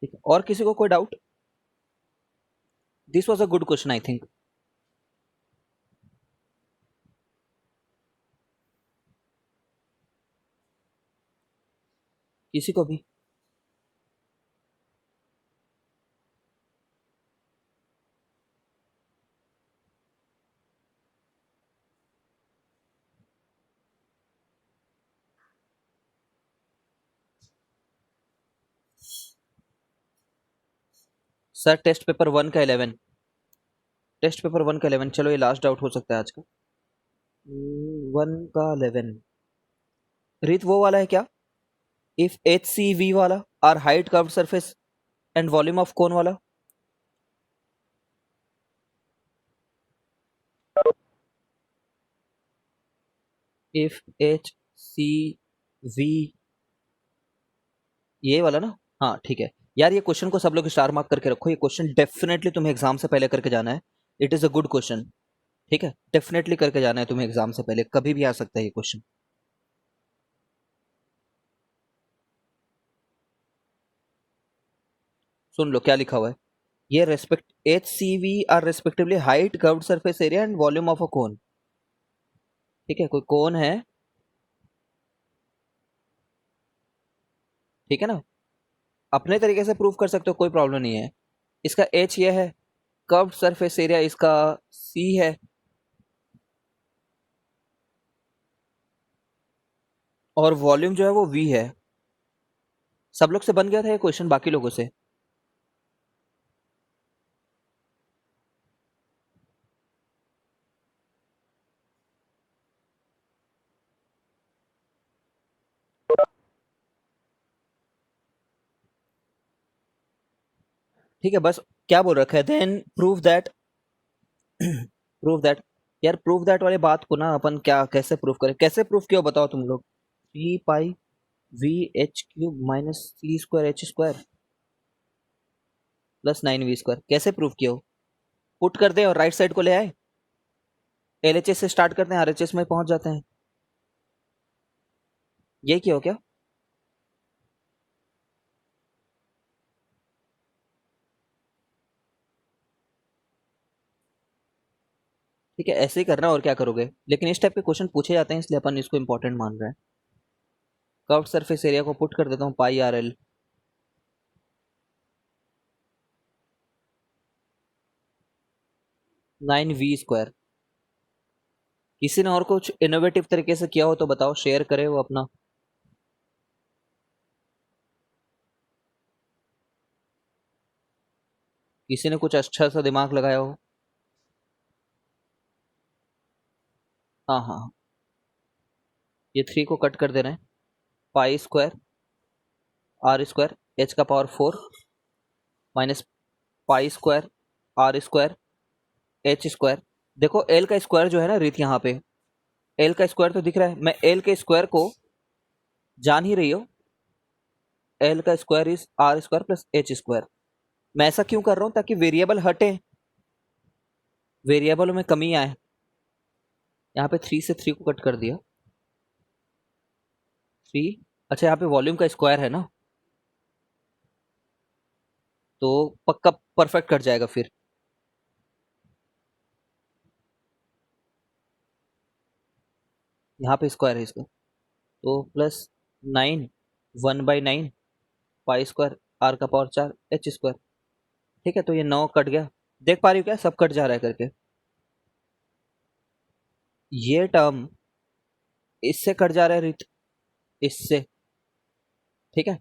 ठीक है, और किसी को कोई doubt? This was a good question I think. किसी को भी? सर टेस्ट पेपर 1 का 11, टेस्ट पेपर 1 का 11, चलो ये लास्ट डाउट हो सकता है आज का। 1 का 11, रीत वो वाला है क्या? इफ एच सी वी वाला, R height curve surface and volume of cone वाला। इफ एच सी वी, ये वाला ना? हाँ ठीक है यार, ये क्वेश्चन को सब लोग स्टार मार्क करके रखो, ये क्वेश्चन डेफिनेटली तुम्हें एग्जाम से पहले करके जाना है। It is a good question. ठीक है, डेफिनेटली करके जाना है तुम्हें एग्जाम से पहले, कभी भी आ सकता है ये क्वेश्चन। सुन लो क्या लिखा हुआ है। ये respect H C V R respectively height curved surface area and volume of a cone. ठीक है, कोई कोन है, ठीक है ना, अपने तरीके से प्रूव कर सकते हो, कोई प्रॉब्लम नहीं है। इसका एच ये है, कर्व्ड सरफेस एरिया इसका सी है, और वॉल्यूम जो है वो वी है। सब लोग से बन गया था ये क्वेश्चन, बाकी लोगों से? ठीक है, बस क्या बोल रखा है, then prove that, prove that. यार प्रूव दैट वाली बात को ना अपन क्या कैसे प्रूव करें, कैसे प्रूव किया बताओ तुम लोग? 3 pi V H cube minus C square H square plus 9 V square, कैसे प्रूव किया हो? पुट कर दे और राइट साइड को ले आए, एलएचएस से स्टार्ट करते हैं, आरएचएस में पहुंच जाते हैं। ये किया हो क्या? ठीक है, ऐसे ही करना, और क्या करोगे, लेकिन इस टाइप के क्वेश्चन पूछे जाते हैं इसलिए अपन इसको इंपॉर्टेंट मान रहे हैं। कर्व्ड सरफेस एरिया को पुट कर देता हूँ, पाई आर एल 9 वी स्क्वायर। किसी ने और कुछ इनोवेटिव तरीके से किया हो तो बताओ, शेयर करे वो अपना। किसी ने कुछ अच्छा सा दिमाग लगाया हो? हाँ हाँ हाँ। ये 3 को कट कर दे रहे हैं, pi square are square H का power 4 minus pi square are square H square. देखो एल का स्क्वायर जो है ना रीत, यहाँ पे एल का स्क्वायर तो दिख रहा है, मैं एल के स्क्वायर को जान ही रही हो, एल का square is r square plus h square. मैं ऐसा क्यों कर रहा हूँ, ताकि वेरिएबल हटे, वेरिएबलों में कमी आए। यहाँ पे 3 से 3 को कट कर दिया, 3। अच्छा यहाँ पे वॉल्यूम का स्क्वायर है ना, तो पक्का परफेक्ट कट जाएगा फिर। यहाँ पे स्क्वायर है इसका, तो प्लस 9, 1/9 पाई स्क्वायर आर का पावर 4 एच स्क्वायर। ठीक है, तो ये 9 कट गया, देख पा रही हो क्या सब कट जा रहा है करके। ये टर्म इससे कट जा रहा है रित, इससे। ठीक है,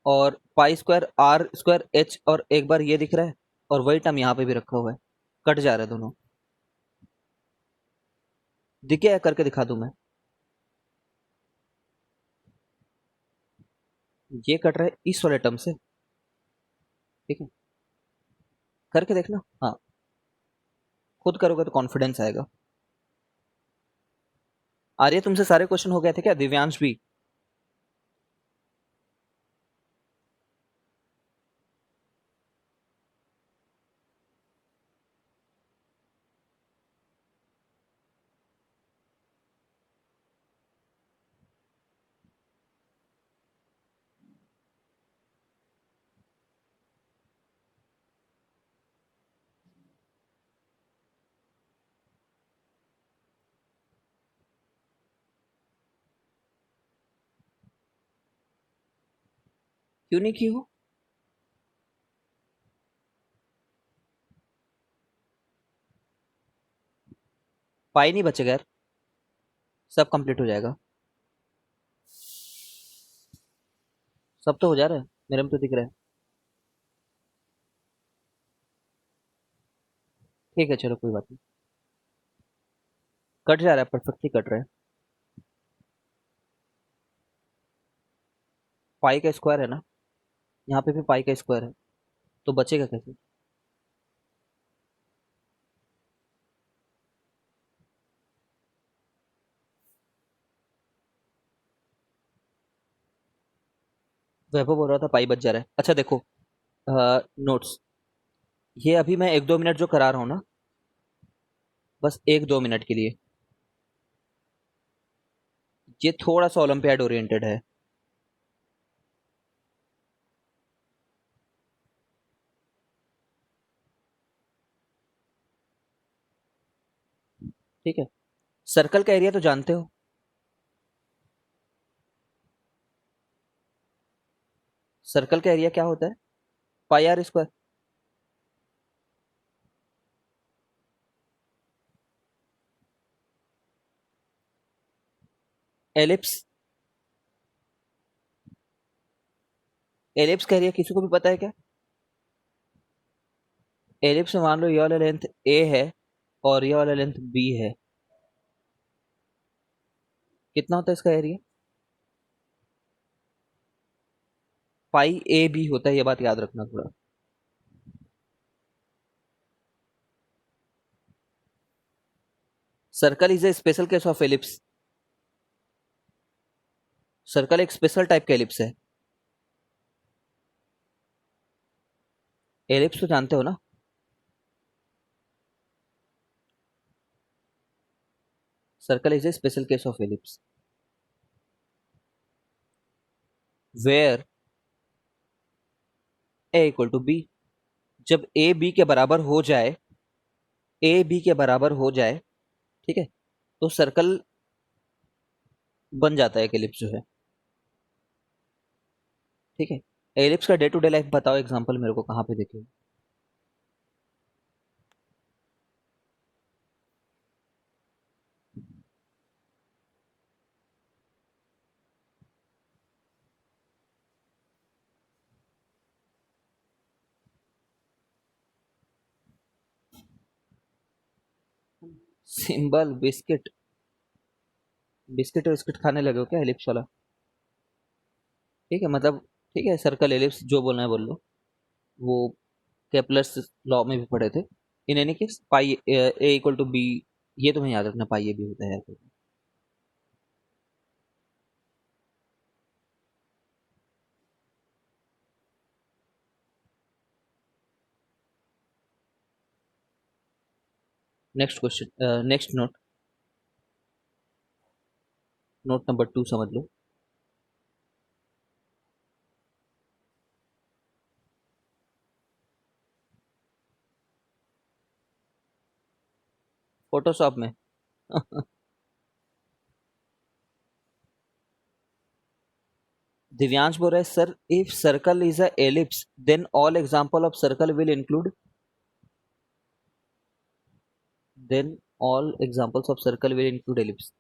और pi square are square h, और एक बार ये दिख रहा है, और वही टर्म यहाँ पे भी रखा हुआ है, कट जा रहा है दोनों। दिख गया है, करके दिखा दूं मैं? ये कट रहा है इस वाले टर्म से। ठीक है, करके देखना, हाँ, खुद करोगे तो कॉन्फिडेंस आएगा। आर्य तुमसे सारे क्वेश्चन हो गए थे क्या, दिव्यांश भी? क्यों नहीं की हो? पाई नहीं बचेगा यार, सब कंप्लीट हो जाएगा। सब तो हो जा रहा है, मेरे में तो दिख रहा है। ठीक है चलो कोई बात नहीं। कट जा रहा है, परफेक्टली कट रहा है। पाई का स्क्वायर है ना, यहाँ पे भी पाई का स्क्वायर है, तो बचेगा कैसे? वैभव बोल रहा था पाई बच जा रहा है। अच्छा देखो, नोट्स, ये अभी मैं 1-2 मिनट जो करा रहा हूँ ना, बस 1-2 मिनट के लिए, ये थोड़ा सा ओलंपियाड ओरिएंटेड है। ठीक है, सर्कल का एरिया तो जानते हो। सर्कल का एरिया क्या होता है? पाई आर स्क्वायर। एलिप्स, एलिप्स का एरिया किसी को भी पता है क्या? एलिप्स में मान लो ये वाला लेंथ ए है और ये वाला लेंथ बी है, कितना होता है इसका एरिया? पाई ए बी होता है, ये बात याद रखना थोड़ा। Circle is a special case of ellipse. Circle एक स्पेशल टाइप का एलिप्स है। एलिप्स तो जानते हो ना? Circle is a special case of ellipse where a equal to b. जब ए बी के बराबर हो जाए, ए बी के बराबर हो जाए, ठीक है, तो सर्कल बन जाता है एक एलिप्स जो है। ठीक है, एलिप्स का डे टू डे लाइफ बताओ, एग्जांपल मेरे को कहाँ पे देखे? सिंबल बिस्किट, बिस्किट और बिस्किट खाने लगे हो क्या एलिप्स वाला? ठीक है मतलब, ठीक है, सर्कल एलिप्स जो बोलना है बोल लो। वो केपलर्स लॉ में भी पढ़े थे। In any case pi a equal to b, ये तुम्हें याद रखना, पाई ए बी होता है यार। Next question, next note, note number 2 समझ लो। फोटोशॉप में। दिव्यांश बोल रहा है sir, if circle is a ellipse then all example of circle will include, then all examples of circle will include ellipse.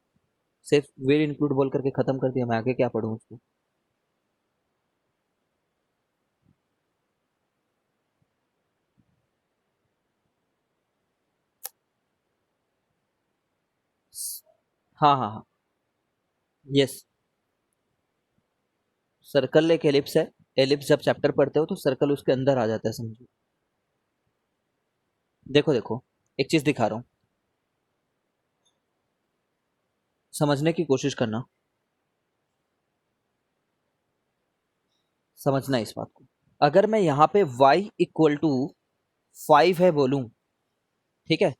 सिर्फ विल इंक्लूड बोल करके खत्म कर दिया, मैं आगे क्या पढ़ूं उसको? हाँ हाँ हाँ, यस। सर्कल एक एलिप्स है, एलिप्स जब चैप्टर पढ़ते हो तो सर्कल उसके अंदर आ जाता है, समझो। देखो देखो, एक चीज दिखा रहा हूँ, समझने की कोशिश करना, समझना इस बात को। अगर मैं यहाँ पे y इक्वल टू 5 है बोलूं, ठीक है,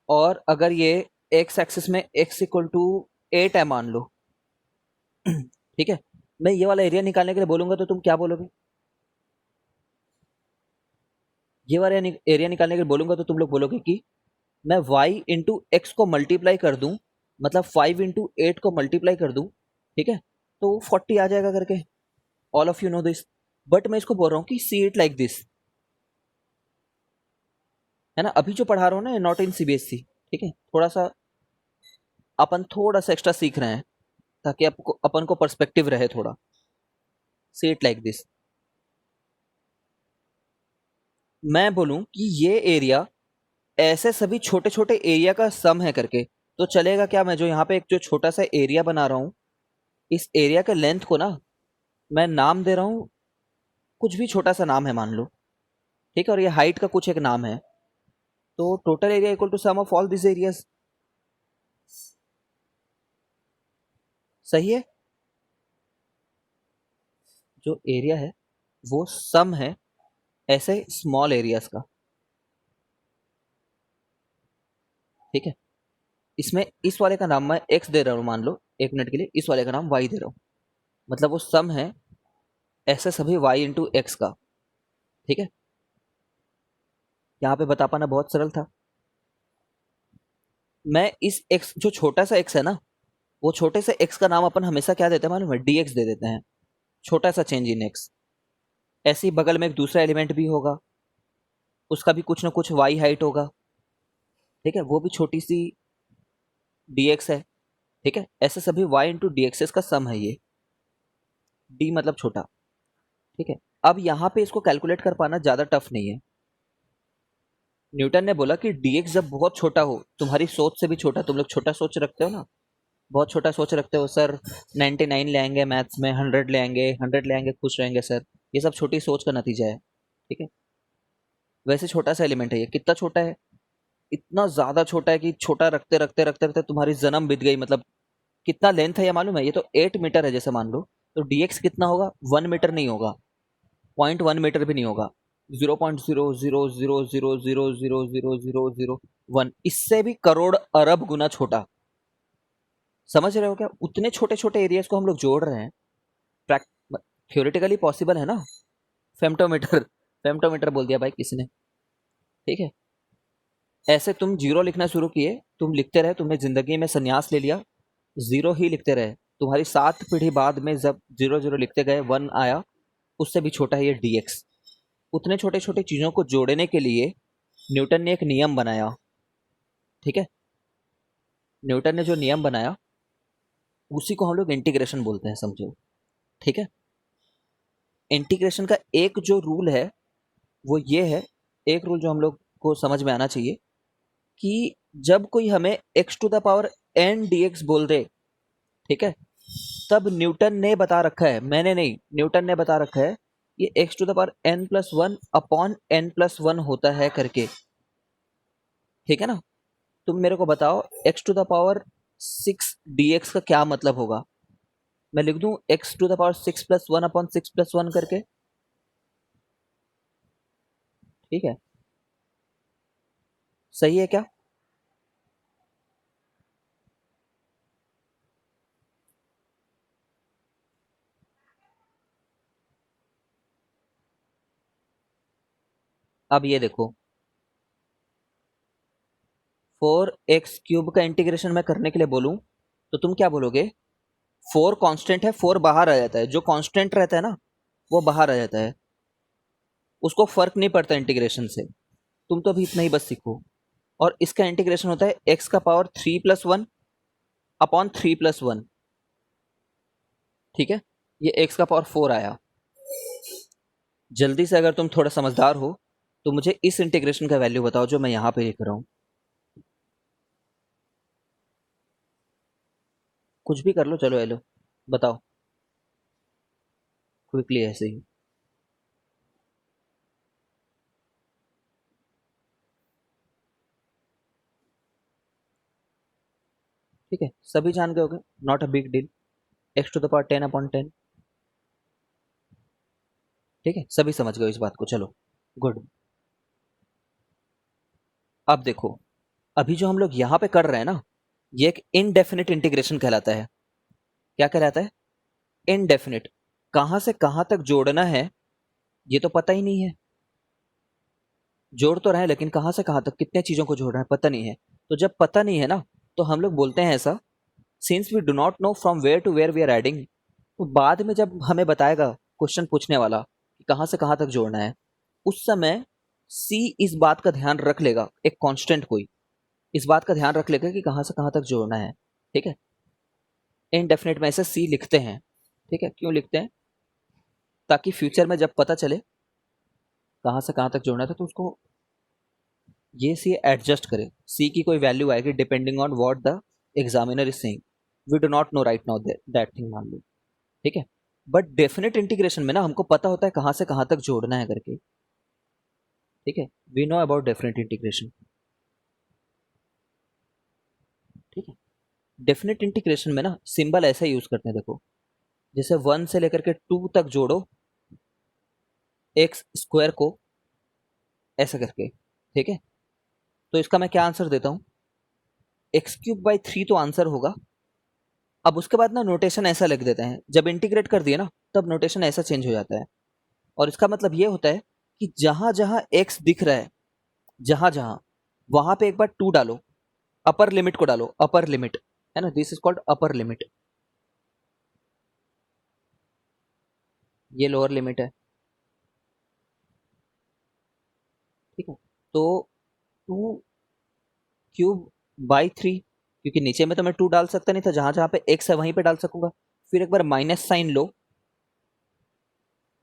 और अगर ये x एक्सिस में x इक्वल टू 8 है मान लो, ठीक है, मैं ये वाला एरिया निकालने के लिए बोलूंगा तो तुम क्या बोलोगे? ये वाला एरिया निकालने के लिए बोलूंगा तो तुम लोग बोलोगे कि मैं y इंटू एक्स को मल्टीप्लाई कर दूं, मतलब 5 इंटू 8 को मल्टीप्लाई कर दूं, ठीक है, तो 40 आ जाएगा करके। All of you know this. But मैं इसको बोल रहा हूँ कि सी इट लाइक दिस, है ना। अभी जो पढ़ा रहा हूँ ना, नॉट इन सीबीएसई, ठीक है। थोड़ा सा अपन थोड़ा सा एक्स्ट्रा सीख रहे हैं ताकि आपको अपन को पर्सपेक्टिव रहे थोड़ा। सी इट लाइक दिस, मैं बोलूं कि ये एरिया ऐसे सभी छोटे छोटे एरिया का सम है करके, तो चलेगा क्या? मैं जो यहाँ पे एक जो छोटा सा एरिया बना रहा हूँ, इस एरिया के लेंथ को ना मैं नाम दे रहा हूँ, कुछ भी छोटा सा नाम है मान लो, ठीक है। और ये हाइट का कुछ एक नाम है, तो total area equal to sum of all this areas. सही है। जो एरिया है वो सम है ऐसे स्मॉल एरियाज का, ठीक है। इसमें इस वाले का नाम मैं एक्स दे रहा हूँ मान लो, एक मिनट के लिए इस वाले का नाम वाई दे रहा हूँ, मतलब वो सम है ऐसे सभी वाई इंटू एक्स का, ठीक है। यहाँ पे बता पाना बहुत सरल था। मैं इस एक्स, जो छोटा सा एक्स है ना, वो छोटे से एक्स का नाम अपन हमेशा क्या देते हैं मालूम है? डी एक्स दे देते हैं, छोटा सा चेंज इन एक्स। ऐसे ही बगल में एक दूसरा एलिमेंट भी होगा, उसका भी कुछ ना कुछ वाई हाइट होगा, ठीक है, वो भी छोटी सी डी एक्स है, ठीक है। ऐसे सभी वाई इंटू डी एक्सेस का सम है ये, डी मतलब छोटा, ठीक है। अब यहाँ पे इसको कैलकुलेट कर पाना ज्यादा टफ नहीं है। न्यूटन ने बोला कि dx जब बहुत छोटा हो, तुम्हारी सोच से भी छोटा, तुम लोग छोटा सोच रखते हो ना, बहुत छोटा सोच रखते हो सर, 99 ले आएंगे मैथ्स में, 100 ले आएंगे, 100 ले आएंगे खुश रहेंगे सर, ये सब छोटी सोच का नतीजा है, ठीक है। वैसे छोटा सा एलिमेंट है ये। कितना छोटा है? इतना ज्यादा छोटा है कि छोटा रखते रखते रखते रखते तुम्हारी जन्म बीत गई। मतलब कितना लेंथ है ये मालूम है? ये तो 8 मीटर है जैसे मान लो, तो dx कितना होगा? 1 मीटर नहीं होगा, 0.1 मीटर भी नहीं होगा, 0.00000000001, इससे भी करोड़ अरब गुना छोटा। समझ रहे हो क्या? उतने छोटे छोटे एरियाज को हम लोग जोड़ रहे हैं। थ्योरेटिकली पॉसिबल है ना। फेम्टोमीटर, फेम्टोमीटर बोल दिया भाई किसी ने, ठीक है। ऐसे तुम जीरो लिखना शुरू किए, तुम लिखते रहे, तुमने जिंदगी में संन्यास ले लिया, जीरो ही लिखते रहे, तुम्हारी 7 पीढ़ी बाद में जब जीरो जीरो लिखते गए, वन आया, उससे भी छोटा है ये dx। उतने छोटे छोटे चीजों को जोड़ने के लिए न्यूटन ने एक नियम बनाया, ठीक है। न्यूटन ने जो नियम बनाया उसी को हम लोग इंटीग्रेशन बोलते हैं, समझो, ठीक है। इंटीग्रेशन का एक जो रूल है वो ये है, एक रूल जो हम लोग को समझ में आना चाहिए, कि जब कोई हमें x to the power n dx बोल दे, ठीक है, तब न्यूटन ने बता रखा है, मैंने नहीं, न्यूटन ने बता रखा है, ये x to the power n+1 upon n+1 होता है करके, ठीक है ना। तुम मेरे को बताओ x to the power 6 dx का क्या मतलब होगा? मैं लिख दूं x to the power 6+1 upon 6+1 करके, ठीक है। सही है क्या? अब ये देखो, 4x³ का इंटीग्रेशन मैं करने के लिए बोलूं तो तुम क्या बोलोगे? 4 कांस्टेंट है, 4 बाहर आ जाता है, जो कांस्टेंट रहता है ना वो बाहर आ जाता है, उसको फर्क नहीं पड़ता इंटीग्रेशन से। तुम तो अभी इतना ही बस सीखो। और इसका इंटीग्रेशन होता है x का पावर 3+1 अपॉन 3+1, ठीक है। ये x का पावर 4 आया। जल्दी से अगर तुम थोड़ा समझदार हो तो मुझे इस इंटीग्रेशन का वैल्यू बताओ जो मैं यहाँ पे लिख रहा हूँ। कुछ भी कर लो, चलो हेलो बताओ क्विकली ऐसे ही। ठीक है, सभी जान गए होगे, not a big deal, x to the power 10/10, ठीक है, सभी समझ गए इस बात को, चलो गुड। अब देखो, अभी जो हम लोग यहाँ पे कर रहे हैं ना, ये एक इनडेफिनिट इंटीग्रेशन कहलाता है। क्या कहलाता है? इनडेफिनिट। कहाँ से कहाँ तक जोड़ना है ये तो पता ही नहीं है। जोड़ तो रहे हैं लेकिन कहाँ से कहाँ तक, कितने चीजों को जोड़ रहे हैं पता नहीं है। तो जब पता नहीं है ना, तो हम लोग बोलते हैं ऐसा, since we do not know from where to where we are adding, तो बाद में जब हमें बताएगा क्वेश्चन पूछने वाला कि कहाँ से कहाँ तक जोड़ना है, उस समय सी इस बात का ध्यान रख लेगा, एक कांस्टेंट कोई इस बात का ध्यान रख लेगा कि कहाँ से कहाँ तक जोड़ना है। ठीक है, इनडेफिनेट में ऐसे सी लिखते हैं। ठीक है, क्यों लिखते हैं? ताकि फ्यूचर में जब पता चले कहाँ से कहाँ तक जोड़ना था तो उसको ये सी एडजस्ट करे। सी की कोई वैल्यू आएगी depending on what the examiner is saying, we do not know right now that thing, मान लो। ठीक है, बट डेफिनेट इंटीग्रेशन में ना हमको पता होता है कहाँ से कहाँ तक जोड़ना है करके। ठीक है, we know about definite integration. ठीक है, डेफिनेट इंटीग्रेशन में ना सिंबल ऐसा यूज करते हैं, देखो जैसे 1 से लेकर के 2 तक जोड़ो एक्स स्क्वायर को, ऐसा करके। ठीक है, तो इसका मैं क्या आंसर देता हूं, x³/3 तो आंसर होगा। अब उसके बाद ना नोटेशन ऐसा लिख देते हैं, जब इंटीग्रेट कर दिए ना तब नोटेशन ऐसा चेंज हो जाता है। और इसका मतलब ये होता है कि जहां जहां x दिख रहा है, जहां जहां, वहां पे एक बार 2 डालो, अपर लिमिट को डालो, अपर लिमिट है ना, this is called upper limit. ये लोअर लिमिट है। ठीक है, तो 2³/3, क्योंकि नीचे में तो मैं 2 डाल सकता नहीं था, जहां जहां पे x है वहीं पे डाल सकूंगा। फिर एक बार माइनस साइन लो।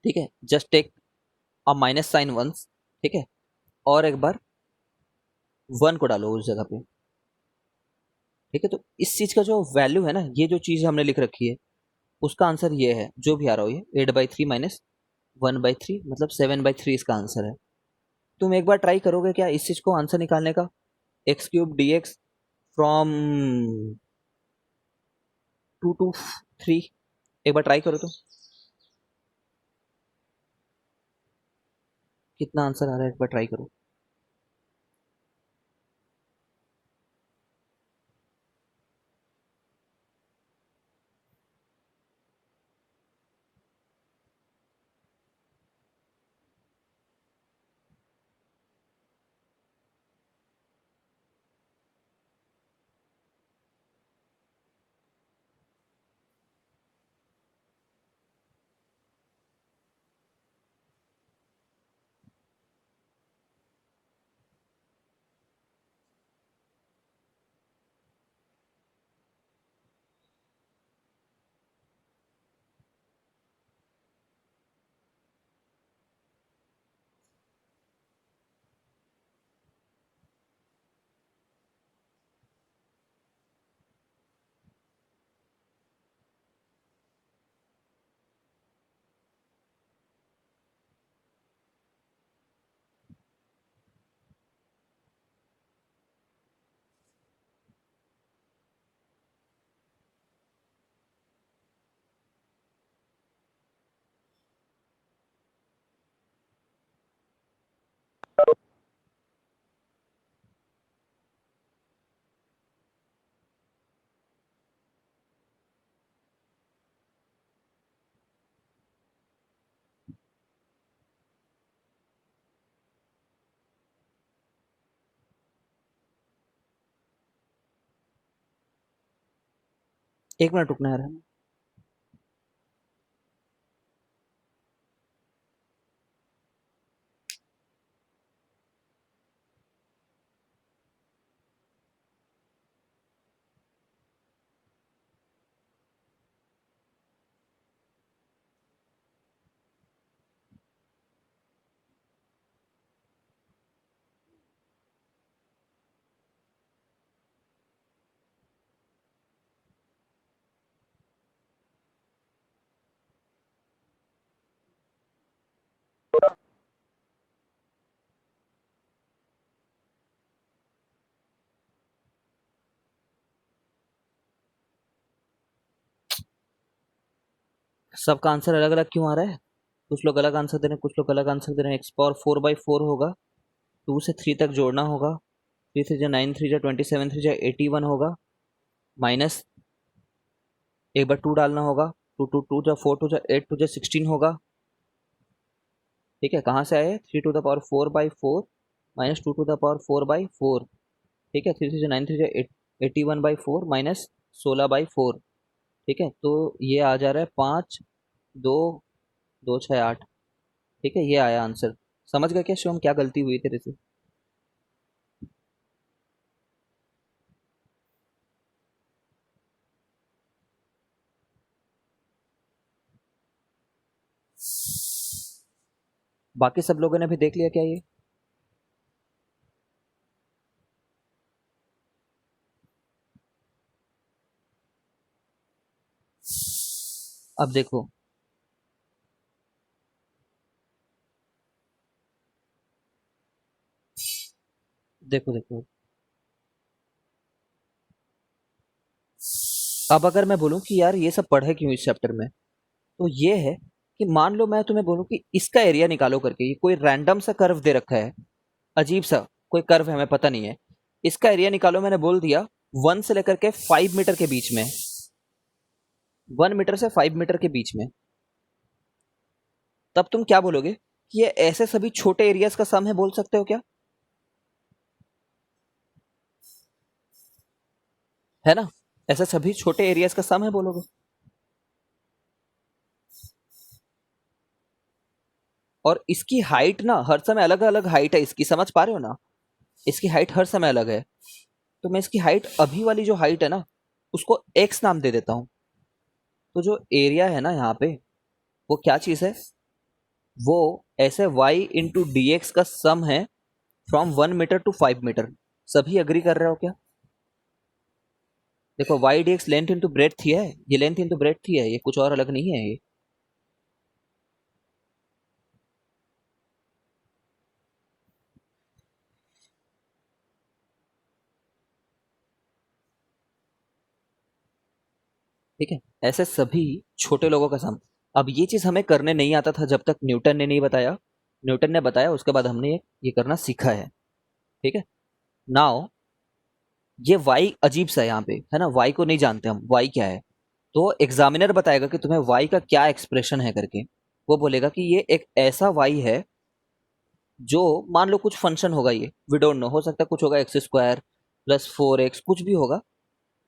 ठीक है, just take a minus sign once. ठीक है, और एक बार 1 को डालो उस जगह पे। ठीक है, तो इस चीज का जो वैल्यू है ना, ये जो चीज हमने लिख रखी है, उसका आंसर ये है, जो भी आ रहा हो ये 8/3 माइनस 1/3, मतलब 7/3 इसका आंसर है। तुम एक बार ट्राई करोगे क्या इस चीज को आंसर निकालने का, x³ dx फ्रॉम 2 to 3, एक बार ट्राई करो तो कितना आंसर आ रहा है, एक बार ट्राई करो। एक मिनट रुकना है। सबका आंसर अलग अलग क्यों आ रहा है? कुछ लोग अलग आंसर दे रहे हैं, कुछ लोग अलग आंसर दे रहे हैं। x⁴/4 होगा, 2 से 3 तक जोड़ना होगा, 3 3 9 3 27 3 81 होगा, माइनस एक बार 2 डालना होगा, 2 2 2 4 2 8 2 16 होगा। ठीक है, कहाँ से आए? 3 to the power 4/4 minus 2 to the power 4/4। ठीक है, 3 3 9 3 81/4 माइनस 16/4। ठीक है, तो ये आ जा रहा है 5 2 2 6 8। ठीक है, ये आया आंसर। समझ गया क्या शिवम, क्या गलती हुई तेरे से? बाकी सब लोगों ने भी देख लिया क्या ये? अब देखो, देखो देखो, अब अगर मैं बोलूं कि यार ये सब पढ़े क्यों इस चैप्टर में, तो ये है कि मान लो मैं तुम्हें बोलूं कि इसका एरिया निकालो करके, ये कोई रैंडम सा कर्व दे रखा है, अजीब सा कोई कर्व है, हमें पता नहीं है, इसका एरिया निकालो, मैंने बोल दिया 1 से लेकर के 5 मीटर के बीच में, 1 मीटर से 5 मीटर के बीच में, तब तुम क्या बोलोगे कि ये ऐसे सभी छोटे एरियाज का सम है, बोल सकते हो क्या? है ना, ऐसे सभी छोटे एरियाज का सम है बोलोगे। और इसकी हाइट ना हर समय अलग अलग हाइट है इसकी, समझ पा रहे हो ना, इसकी हाइट हर समय अलग है। तो मैं इसकी हाइट, अभी वाली जो हाइट है ना, उसको एक्स नाम दे देता हूं। तो जो एरिया है ना यहाँ पे, वो क्या चीज है, वो ऐसे y इंटू डी एक्स का सम है, फ्रॉम 1 मीटर टू 5 मीटर। सभी अग्री कर रहे हो क्या? देखो y D X length into breadth ही है, ये लेंथ इंटू ब्रेथ ही है, ये कुछ और अलग नहीं है ये। ठीक है, ऐसे सभी छोटे लोगों का सम। अब ये चीज हमें करने नहीं आता था जब तक न्यूटन ने नहीं बताया। न्यूटन ने बताया, उसके बाद हमने ये करना सीखा है। ठीक है, नाउ ये y अजीब सा है यहाँ पे, है ना, y को नहीं जानते हम, y क्या है। तो एग्जामिनर बताएगा कि तुम्हें y का क्या एक्सप्रेशन है करके। वो बोलेगा कि ये एक ऐसा y है जो, मान लो कुछ फंक्शन होगा, ये वी डोंट नो, हो सकता है कुछ होगा एक्स स्क्वायर प्लस 4x, कुछ भी होगा,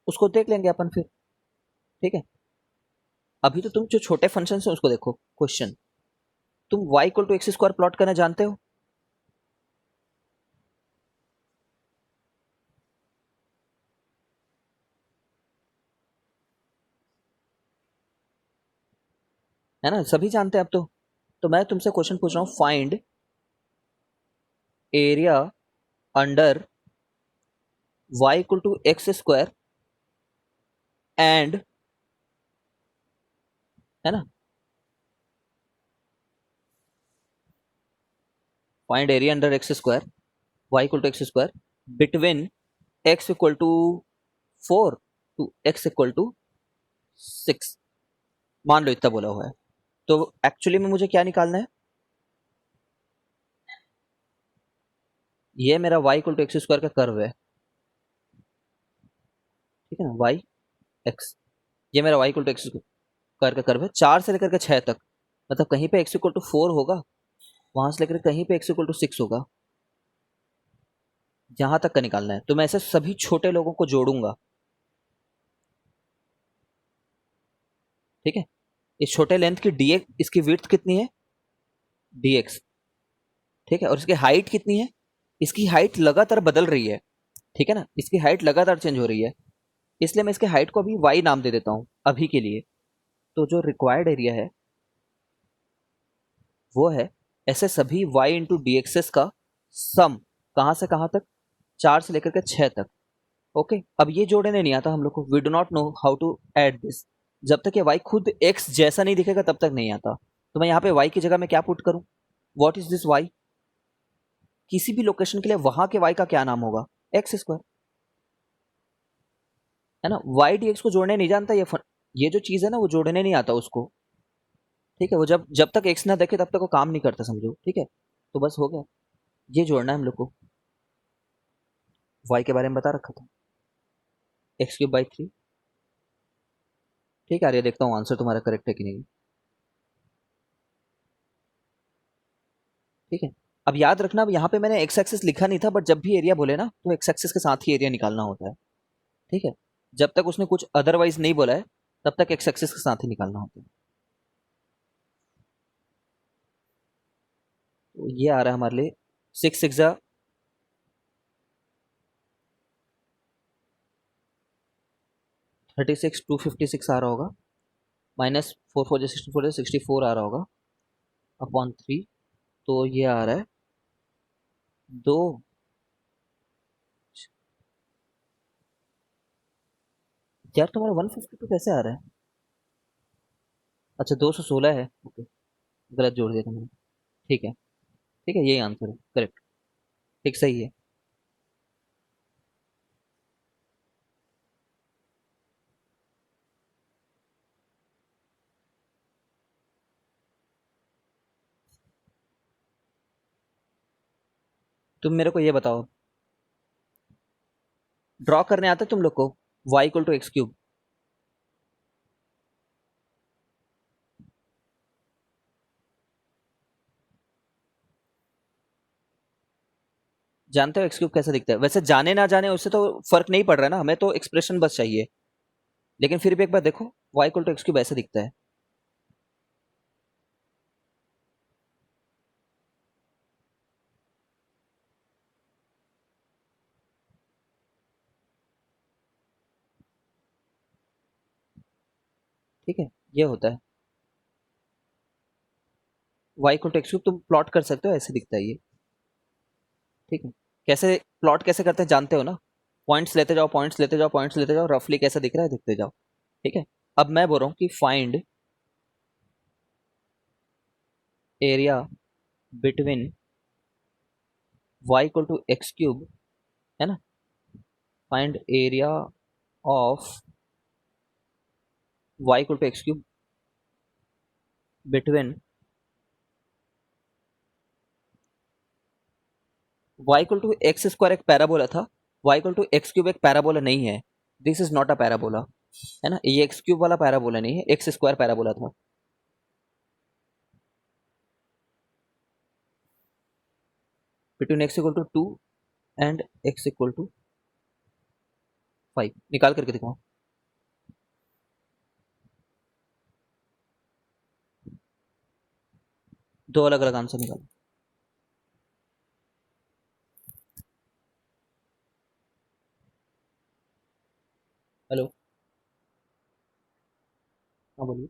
उसको देख लेंगे अपन फिर। ठीक है, अभी तो तुम जो छोटे फंक्शन है उसको देखो। क्वेश्चन, तुम y equal to x square plot करना जानते हो? है ना, सभी जानते हैं अब तो। मैं तुमसे क्वेश्चन पूछ रहा हूँ, find area under y equal to x square and, है ना, find area under x square, y equal to x square between x equal to 4 to x equal to 6। मान लो इतना बोला हुआ है, तो एक्चुअली में मुझे क्या निकालना है, ये मेरा y equal to x square का कर्व है। ठीक है ना, y x, ये मेरा y equal to x square का कर्व है, 4 से लेकर के 6 तक। मतलब कहीं पे x इक्वल टू 4 होगा, वहां से लेकर कहीं पे x इक्वल टू 6 होगा, यहां तक का निकालना है। तो मैं ऐसे सभी छोटे लोगों को जोड़ूंगा। ठीक है, इस छोटे लेंथ की dx, इसकी विड्थ कितनी है, dx। ठीक है, और इसकी हाइट कितनी है, इसकी हाइट लगातार बदल रही है। ठीक है ना, इसकी हाइट लगातार चेंज हो रही है, इसलिए मैं इसके हाइट को अभी y नाम दे देता हूं अभी के लिए। तो जो रिक्वायर्ड एरिया है वो है ऐसे सभी y इंटू डी एक्सेस का सम, कहां से कहां तक, 4 से लेकर के 6 तक। ओके, अब ये जोड़ने नहीं आता हम लोग को, we do not know how to add this. जब तक ये y खुद x जैसा नहीं दिखेगा तब तक नहीं आता। तो मैं यहाँ पे y की जगह में क्या पुट करूं, व्हाट इज दिस y, किसी भी लोकेशन के लिए वहां के y का क्या नाम होगा, एक्स स्क्वायर। है ना, y dx को जोड़ने नहीं जानता ये जो चीज है ना, वो जोड़ने नहीं आता उसको। ठीक है, वो जब जब तक एक्स ना देखे तब तक वो काम नहीं करता, समझो। ठीक है, तो बस हो गया, ये जोड़ना है हम लोग को। y के बारे में बता रखा था, x³ / 3। ठीक है, आर्य देखता हूँ आंसर तुम्हारा करेक्ट है कि नहीं। ठीक है, अब याद रखना, अब यहाँ पे मैंने एक्स एक्सिस लिखा नहीं था, बट जब भी एरिया बोले ना तो एक्स एक्सिस के साथ ही एरिया निकालना होता है। ठीक है, जब तक उसने कुछ अदरवाइज नहीं बोला है तब तक एक्स एक्सिस के साथ ही निकालना होता है। ये आ रहा है हमारे लिए 6 6 36, 256 आ रहा होगा, माइनस 4 4 64 64 आ रहा होगा अपॉन 3। तो ये आ रहा है 2। यार तुम्हारा 152 कैसे आ रहा है? अच्छा 216 है, ओके, गलत जोड़ दिया था मैंने। ठीक है, ठीक है, यही आंसर है, करेक्ट। ठीक, सही है। तुम मेरे को ये बताओ, ड्रॉ करने आता है तुम लोग को y equal to x cube? जानते हो एक्स क्यूब कैसे दिखता है? वैसे जाने ना जाने उससे तो फर्क नहीं पड़ रहा है ना, हमें तो एक्सप्रेशन बस चाहिए। लेकिन फिर भी एक बार देखो, y equal to x cube ऐसे दिखता है। ठीक है, ये होता है y equal to x cube. तुम प्लॉट कर सकते हो, ऐसे दिखता है ये। ठीक है, कैसे प्लॉट कैसे करते हैं जानते हो ना? पॉइंट्स लेते जाओ, पॉइंट्स लेते जाओ, पॉइंट्स लेते जाओ, रफली कैसा दिख रहा है दिखते जाओ। ठीक है, अब मैं बोल रहा हूँ कि find area between y equal to x cube, है ना? Find area of y equal to x cube between y equal to x square एक पैराबोला था, y equal to x cube एक पैराबोला नहीं है। This is not a parabola, है ना? ये एक्स क्यूब वाला पैराबोला नहीं है, एक्स स्क्वायर पैराबोला था। Between x equal to 2 and x equal to 5, निकाल करके दिखाओ। दो अलग अलग आंसर निकालो। हेलो, हाँ बोलिए।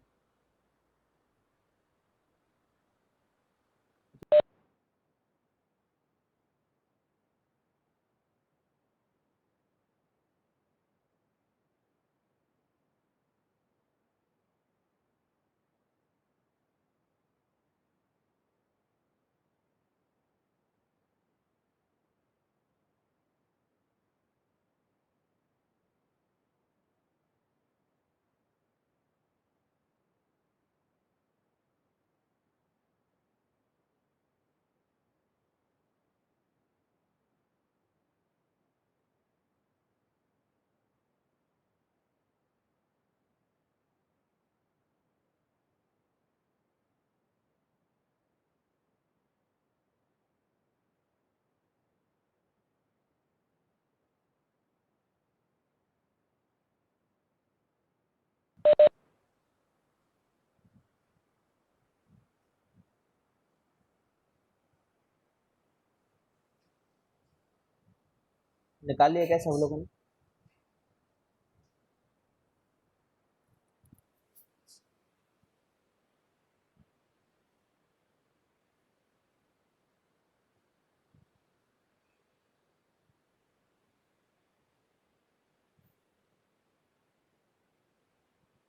निकाल लिया क्या सब लोगों ने?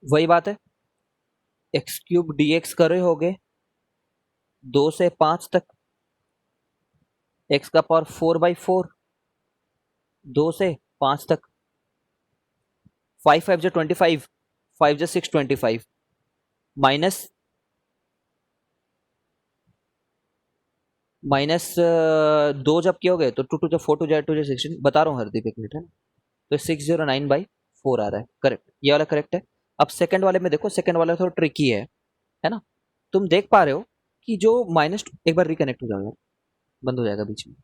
वही बात है, एक्स क्यूब डी एक्स कर रहे होगे 2 से 5 तक, एक्स का पावर 4/4, 2 से 5 तक। 5 5 जो 25, 5 जो 6 25, माइनस माइनस 2 जब किए होगे तो 2 2 जो 4 2 जो 16, बता रहा हूँ हरदीप, एक मिनट, है ना? तो 609/4 आ रहा है, करेक्ट, ये वाला करेक्ट है। अब सेकंड वाले में देखो, सेकंड वाला थोड़ा ट्रिकी है ना? तुम देख पा रहे हो कि जो माइनस, एक बार रिकनेक्ट हो जाओ यार, बंद हो जाएगा बीच में।